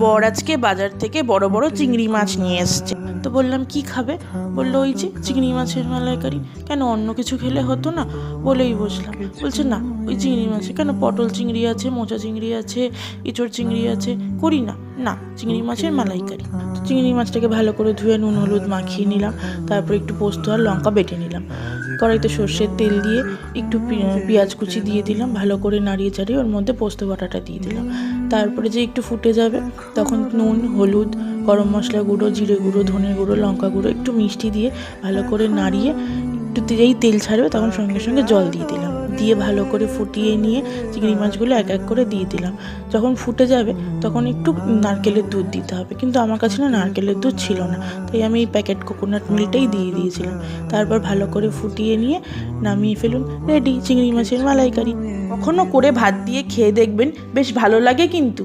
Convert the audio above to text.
বর আজকে বাজার থেকে বড় বড় চিংড়ি মাছ নিয়ে এসছে। তো বললাম কি খাবে? বললো ওই যে চিংড়ি মাছের মালাইকারি। কেন অন্য কিছু খেলে হতো না? বলেই বসলাম। বলছে না ওই চিংড়ি মাছে কেন, পটল চিংড়ি আছে, মোচা চিংড়ি আছে, ইঁচড় চিংড়ি আছে, করি না। না, চিংড়ি মাছের মালাইকারি। তো চিংড়ি মাছটাকে ভালো করে ধুয়ে নুন হলুদ মাখিয়ে নিলাম, তারপর একটু পোস্ত আর লঙ্কা বেটে নিলাম। কড়াইতে সর্ষের তেল দিয়ে একটু পেঁয়াজ কুচি দিয়ে দিলাম, ভালো করে নাড়িয়ে চাড়িয়ে ওর মধ্যে পোস্ত বাটাটা দিয়ে দিলাম। তারপরে যে একটু ফুটে যাবে তখন নুন হলুদ গরম মশলা গুঁড়ো জিরে গুঁড়ো ধনে গুঁড়ো লঙ্কা গুঁড়ো একটু মিষ্টি দিয়ে ভালো করে নাড়িয়ে একটু যেই তেল ছাড়বে তখন সঙ্গে সঙ্গে জল দিয়ে দিলাম, দিয়ে ভালো করে ফুটিয়ে নিয়ে চিংড়ি মাছগুলো এক এক করে দিয়ে দিলাম। যখন ফুটে যাবে তখন একটু নারকেলের দুধ দিতে হবে, কিন্তু আমার কাছে না নারকেলের দুধ ছিল না, তাই আমি এই প্যাকেট কোকোনাট মিল্কটাই দিয়ে দিয়েছিলাম। তারপর ভালো করে ফুটিয়ে নিয়ে নামিয়ে ফেলুন, রেডি চিংড়ি মাছের মালাইকারি। কখনো করে ভাত দিয়ে খেয়ে দেখবেন, বেশ ভালো লাগে কিন্তু।